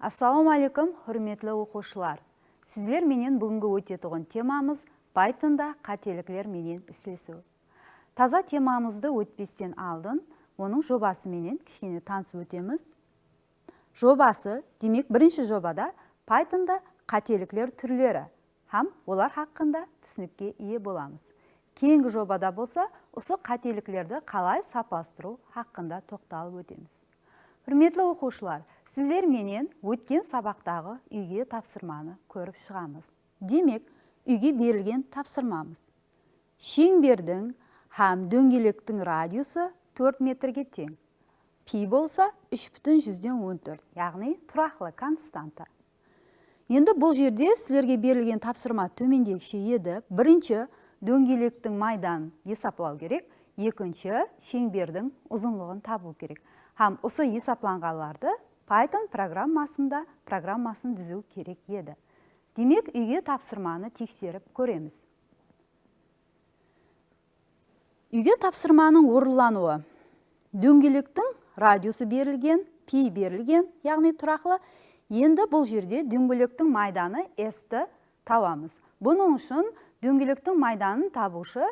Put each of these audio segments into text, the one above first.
Ассаламу алейкум, hürmetli оқушылар. Сіздер менен бүгінгі өтетіғын темамыз Python'да қателіклер менен ісілесу. Таза темамызды өтпестен алдын, оның жобасы менен кішкене танысып өтеміз. Жобасы, демек бірінші жобада Python'да қателіклер түрлері, һәм олар хақында түсінікке ие боламыз. Кейінгі жобада болса, осы қателіклерді қалай сапастыру хақында тоқталып өтеміз. Hürmetli оқушылар, сіздер менен өткен сабақтағы үйге тапсырманы көріп шығамыз. Демек, үйге берілген тапсырмамыз. Шеңбердің һәм дөңгелектің радиусы 4 метрге тең. Пи болса 3,14, яғни тұрақлы константа. Енді бұл жерде сіздерге берілген тапсырма төмендегіше еді. Бірінші, дөңгелектің майданын есаплау керек. Екінші, шеңбердің ұзынлығын табу керек. Һәм осы есапланғандарды Python программасын түзу керек еді. Демек, үйге тапсырманы тексеріп көреміз. Үйге тапсырманың орындалуы. Дөңгелектің радиусы берілген, пи берілген, яғни тұрақлы. Енді бұл жерде дөңгелектің майданы S-ті табамыз. Бұның үшін дөңгелектің майданын табушы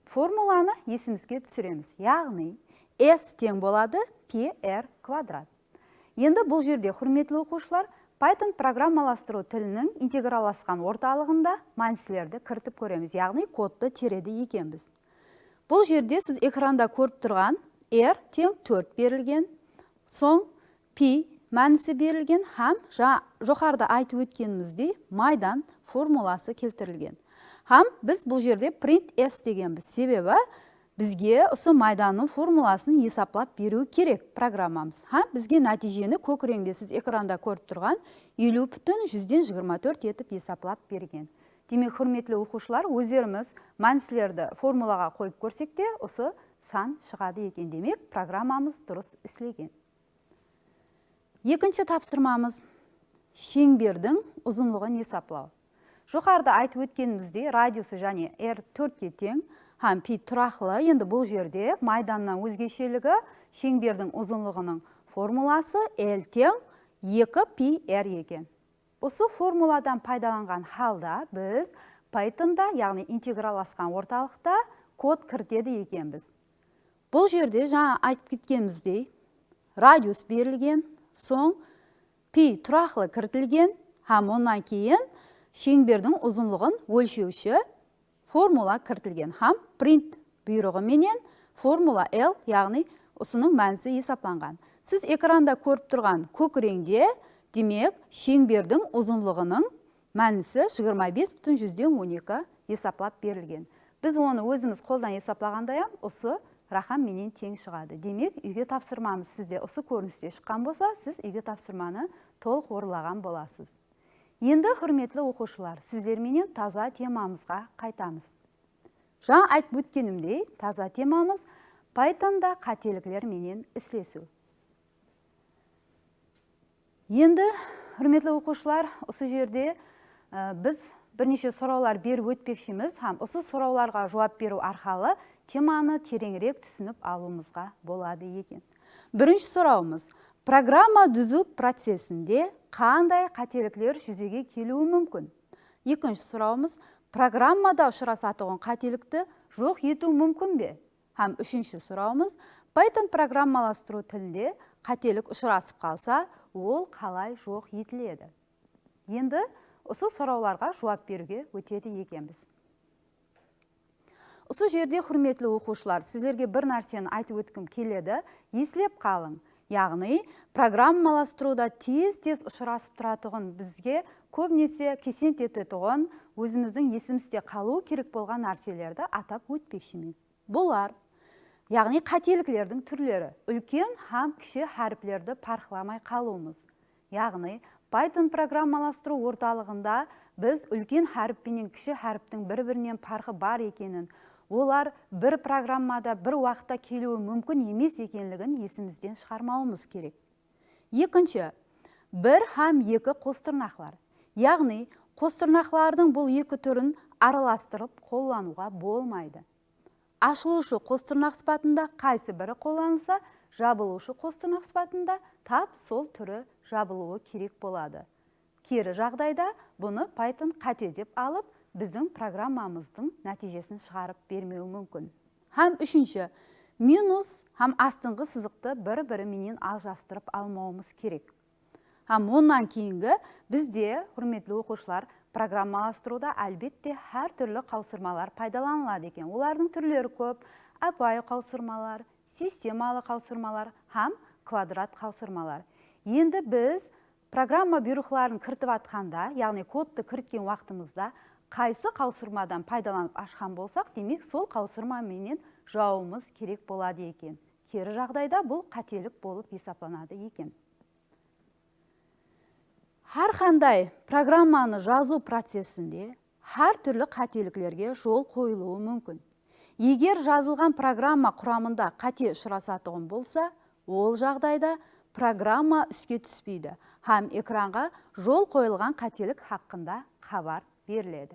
формуланы есімізге түсіреміз. Яғни S тең болады PR квадрат. Енді бұл жерде, hürmetli оқушылар, Python программаластыру тілінің интеграласқан орталығында мәнсілерді кіртіп көреміз, яғни кодты тереді екенбіз. Бұл жерде сіз экранда көріп тұрған R тең 4 берілген, соң P мәнісі берілген, һәм жоғарыда айтып өткеніміздей майдан формуласы келтірілген. Һәм біз бұл жерде print S дегенбіз, себебі бізге осы майданның формуласын есаплап беру керек программамыз. Бізге нәтижені көк реңде сіз экранда көріп тұрған 50,124 етіп есаплап берген. Демек, hürmetli оқушылар, өздеріміз мәнсілерді формулаға қойып көрсек те, осы сан шығады екен. Демек, программамыз дұрыс істелген. Екінші тапсырмамыз шеңбердің ұзынлығын есаплау. Жоғарыда айтып өткенімізде радиусы және R 4-ке тең, һәм пи тұрақлы. Енді бұл жерде майданның өзгешелігі шеңбердің ұзынлығының формуласы L тең 2πr екен. Осы формуладан пайдаланған халда біз Python'да, яғни интеграласқан орталықта код кіртеді екенбіз. Бұл жерде жаңа айтып кеткеніміздей радиус берілген, соң пи тұрақлы кіртілген, һәм онан кейін шеңбердің ұзынлығын өлшеуші формула кіртілген, һәм print бұйрығы менен формула L, яғни осының мәнісі есапланған. Сіз экранда көріп тұрған көк реңде, демек, шеңбердің ұзынлығының мәнісі 25,12 есаплап берілген. Біз оны өзіміз қолдан есаплағанда, осы рақам менен тең шығады. Демек, үйге тапсырмамыз сізде осы көріністе шыққан болса, сіз үйге тапсырманы толық орындаған боласыз. Енді, hürmetli оқушылар, сіздер менен таза темамызға қайтамыз. Жаңа айтып өткенімдей, таза темамыз Python'да қателіклер менен ісілесу. Енді, hürmetli оқушылар, осы жерде біз бірнеше сұраулар беріп өтпекшіміз, һәм осы сұрауларға жауап беру арқылы теманы тереңірек түсініп алуымызға болады екен. Бірінші сұрауымыз: программа түзу процесінде қандай қателіклер жүзеге келуі мүмкін? Екінші сұрауымыз: программада ұшырасатығын қателікті жоқ ету мүмкін бе? Һәм үшінші сұрауымыз: Python программаластыру тілінде қателік ұшырасып қалса, ол қалай жоқ етіледі? Енді осы сұрауларға жауап беруге өтеді екенбіз. Осы жерде, hürmetli оқушылар, сіздерге бір нәрсені айтып өткім келеді. Еслеп қалың. Яғни, программаластыруда тез-тез ұшырасып тұратығын бізге көбінесе кесент ететіғын өзіміздің есімізде қалу керек болған нәрселерді атап өтпекшімен. Бұлар, яғни қателіклердің түрлері, үлкен һәм кіші әріплерді парқыламай қалуымыз. Яғни, Python программаластыру орталығында біз үлкен әріппенен кіші әріптің бір-бірінен парқы бар екенін, олар бір программада бір уақытта келуі мүмкін емес екенлігін есімізден шығармауымыз керек. Екінші, бір һәм екі қостырнақлар. Яғни, қостырнақлардың бұл екі түрін араластырып қолдануға болмайды. Ашылушы қостырнақ сипатында қайсы бірі қолданылса, жабылушы қостырнақ сипатында тап сол түрі жабылуы керек болады. Кері жағдайда бұны Python қате деп алып, біздің программамыздың нәтижесін шығарып бермеуі мүмкін. Һәм үшінші, минус һәм астыңғы сызықты бір-біріменен ажырастырып алмауымыз керек. Һәм онан кейінгі бізде, құрметті оқушылар, программаластыруда әлбетте әр түрлі қаусырмалар пайдаланылады екен. Олардың түрлері көп: әпайы қаусырмалар, системалы қаусырмалар һәм квадрат қаусырмалар. Енді біз программа бұйрықларын кіртіп атқанда, яғни кодты кірткен уақытымызда қайсы қаусырмадан пайдаланып ашқан болсақ, демек сол қаусырмаменен жауымыз керек болады екен. Кері жағдайда бұл қателік болып есептелінеді екен. Әрқандай программаны жазу процесінде әр түрлі қателіктерге жол қойылуы мүмкін. Егер жазылған программа құрамында қате ұшырасатұғын болса, ол жағдайда программа іске түспейді, һәм экранға жол қойылған қателік хақында хабар беріледі.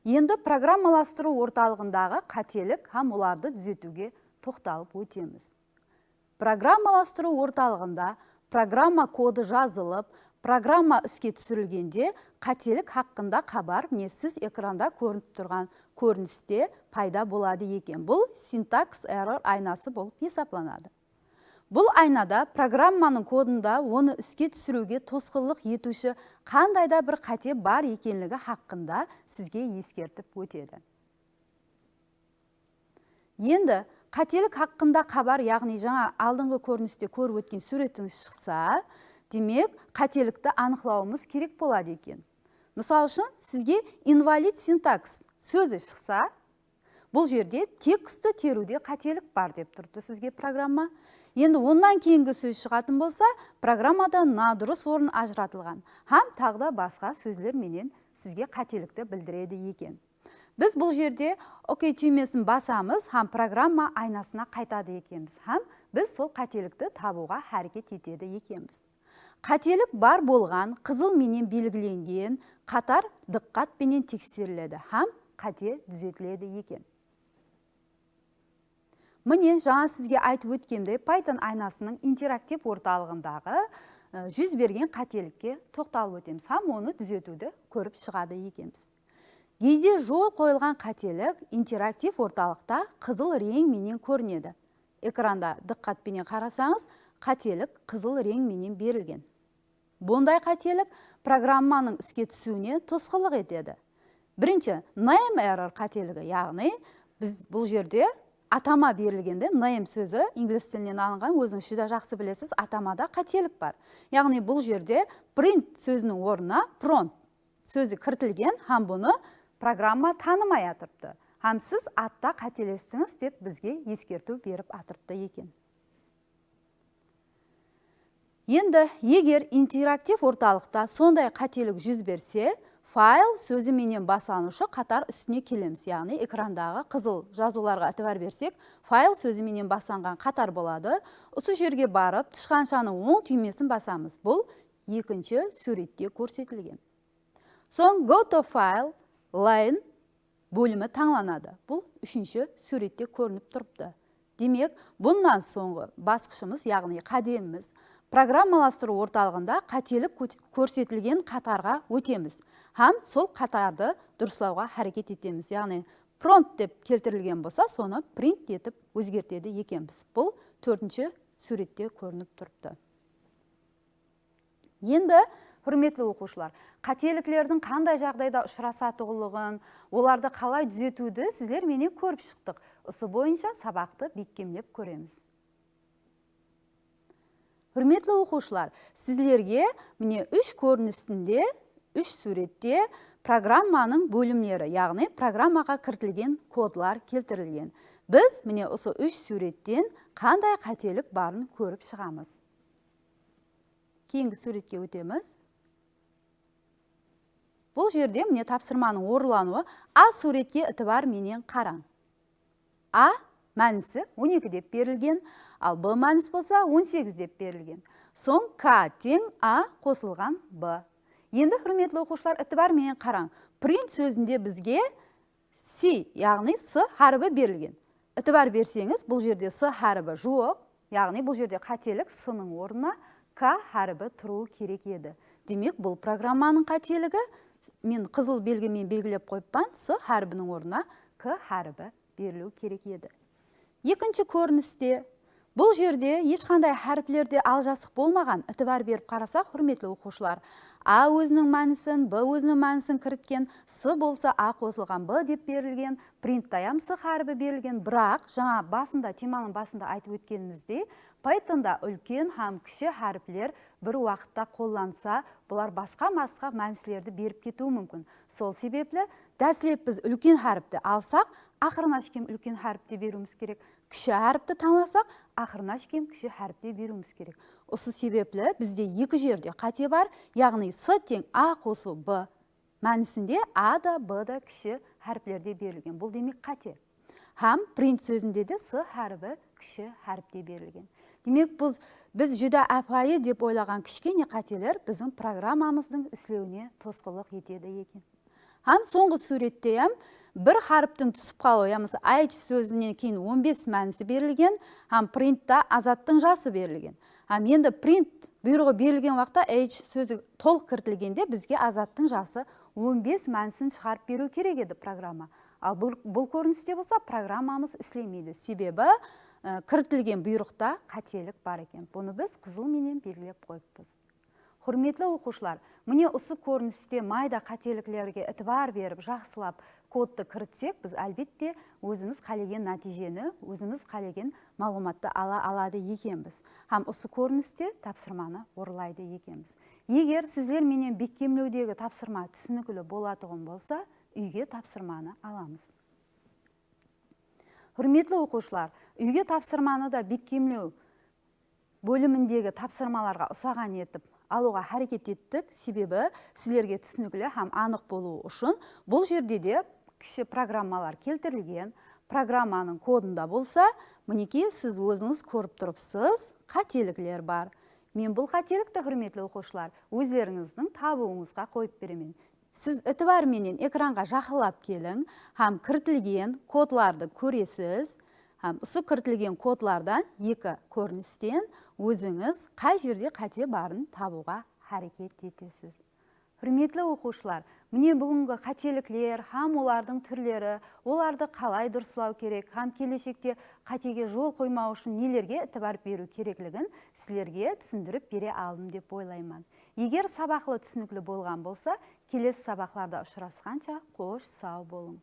Енді программаластыру орталығындағы қателік һәм оларды түзетуге тоқталып өтеміз. Программаластыру орталығында программа коды жазылып, программа іске түсірілгенде қателік хақында хабар сіз экранда көрініп тұрған көріністе пайда болады екен. Бұл syntax error айнасы болып есептелінеді. Бұл айнада программаның кодында оны іске түсіруге тосқынлық етуші қандайда бір қате бар екенлігі хақында сізге ескертіп өтеді. Енді қателік хақында хабар, яғни жаңа алдыңғы көріністе көріп өткен суретіңіз шықса, демек қателікті анықтауымыз керек болады екен. Мысал үшін, сізге invalid syntax сөзі шықса, бұл жерде тексті теруде қателік бар деп тұрды сізге программа. Енді ондан кейінгі сөз шығатын болса, программада надұрыс орын ажыратылған, һәм тағда басқа сөздер менен сізге қателікті білдіреді екен. Біз бұл жерде ОК түймесін басамыз, һәм программа айнасына қайтады екенбіз, һәм біз сол қателікті табуға әрекет етеді екенбіз. Қателік бар болған, қызыл менен белгіленген қатар диққатпенен тексеріледі, һәм қате түзетіледі екен. Міне, жаңа сізге айтып өткендей, Python айнасының интерактив орталығындағы жүз берген қателікке тоқталып өтеміз, һәм оны түзетуді көріп шығады екенбіз. Кейде жол қойылған қателік интерактив орталықта қызыл реңменен көрінеді. Экранда диққатпенен қарасаңыз, қателік қызыл реңменен берілген. Бұндай қателік программаның іске түсуіне тосқынлық етеді. Бірінші, name error қателігі, яғни біз бұл жерде атама берілгенде, name сөзі инглиз тілінен алынған, өзіңіз жүзі жақсы білесіз, атамада қателік бар. Яғни бұл жерде print сөзінің орнына prompt сөзі кіртілген, һәм бұны программа танымай атырыпты. Һәм сіз атта қателестіңіз деп бізге ескерту беріп атырыпты екен. Енді егер интерактив орталықта сондай қателік жүз берсе, файл сөзі менен басанушы қатар үстіне келеміз. Яғни экрандағы қызыл жазуларға әтібар берсек, файл сөзі менен басанған қатар болады. Осы жерге барып, тышқаншаның оң түймесін басамыз. Бұл екінші суретте көрсетілген. Соң go to file line бөлімі таңланады. Бұл үшінші суретте көрініп тұрыпты. Демек, бұннан соңғы басқышымыз, яғни қадеміміз, программаластыру орталығында қателік көрсетілген қатарға өтеміз. Һәм сол қатарды дұрыслауға әрекет етеміз. Яғни prompt деп келтірілген болса, соны print етіп өзгертеді екенбіз. Бұл төртінші суретте көрініп тұрыпты. Енді, құрметті оқушылар, қателіктердің қандай жағдайда ұшырасатұғылығын, оларды қалай түзетуді сіздер менен көріп шықтық. Осы бойынша сабақты бекемдеп көреміз. Құрметті оқушылар, сіздерге міне үш көрінісінде, үш суретте программаның бөлімдері, яғни программаға кіртілген кодлар келтірілген. Біз міне осы үш суреттен қандай қателік барын көріп шығамыз. Кейінгі суретке өтеміз. Бұл жерде міне тапсырманың орылануы А суретке ітібар менен қараң. А мәнісі 12 деп берілген, ал Б мәнісі болса 18 деп берілген. Соң К тең А қосылған Б. Енді, құрметті оқушылар, ітібар менен қараң. Print сөзінде бізге C, яғни С харібі берілген. Ітібар берсеңіз, бұл жерде С харібі жоқ, яғни бұл жерде қателік с-ның орнына к әрібі тұруы керек еді. Демек, бұл программаның қателігі, мен қызыл белгімен белгілеп қойыппан, с әрібінің орнына к әрібі берілу керек еді. Екінші көріністе, бұл жерде ешқандай әріплерде алжасық болмаған. Ітібар беріп қарасақ, құрметлі оқушылар, А өзінің мәнісін, Б өзінің мәнісін кіріткен, С болса А қосылған Б деп берілген, принттаям С әрібі берілген, бірақ жаңа басында, теманың басында айтып өткеніміздей, Pythonда үлкен һәм кіші әріплер бір уақытта қолданса, бұлар басқа мәнісілерді беріп кетуі мүмкін. Сол себеплі, дәлсілеп біз үлкен әріпті алсақ, ақырына шкем үлкен әріпте беруіміз керек. Кіші әріпті таңласақ, ақырына шкем кіші әріпте беруіміз керек. Осы себеплі бізде екі жерде қате бар, яғни С тең А қосу Б мәнісінде А да Б да кіші әріплерде берілген. Бұл демек қате. Һәм print сөзінде де С әрібі кіші әріпте берілген. Демек, біз жүдә әпайы деп ойлаған кішкене қателер біздің программамыздың іслеуіне тосқылық етеді екен. Һәм соңғы суретте бір харіптің түсіп қалуы, яғни H сөзінен кейін 15 мәнісі берілген, һәм printта азаттың жасы берілген. Һәм енді print бұйрығы берілген уақытта H сөзі толық кіртілгенде бізге азаттың жасы 15 мәнісін шығарып беру керек еді программа. Ал бұл көріністе болса программамыз істемейді. Себебі кіртілген бұйрықта қателік бар екен. Бұны біз қызылменен белгілеп қойыппыз. Құрметлі оқушылар, міне осы көріністе майда қателіклерге ітібар беріп, жақсылап кодты кіртсек, біз әлбетте өзіміз қалеген нәтижені, өзіміз қалеген мағлұматты алады екенбіз. Һәм осы көріністе тапсырманы орылайды екенбіз. Егер сіздер менен бекемлеудегі тапсырма түсінікілі болатығын болса, үйге тапсырманы аламыз. Құрметлі оқушылар, үйге тапсырманы да бекемлеу бөліміндегі тапсырмаларға ұсаған етіп алуға әрекет еттік, себебі сіздерге түсінікілі һәм анық болуы үшін бұл жерде де кіші программалар келтірілген. Программаның кодында болса, мінекей сіз өзіңіз көріп тұрыпсыз, қателіктер бар. Мен бұл қателікті, құрметлі оқушылар, өздеріңіздің табуыңызға қойып беремін. Сіз ітібарменен экранға жақылап келің, һәм кіртілген кодларды көресіз, һәм осы кіртілген кодлардан екі көріністен өзіңіз қай жерде қате барын табуға әрекет етесіз. Құрметлі оқушылар, міне бүгінгі қателіктер, һәм олардың түрлері, оларды қалай дұрыстау керек, һәм келешекте қатеге жол қоймау үшін нелерге ітібар беру керектігін сіздерге түсіндіріп бере алдым деп ойлаймын. Егер сабақлы түсінікті болған болса, келесі сабақларда ұшырасқанша қош сау болың.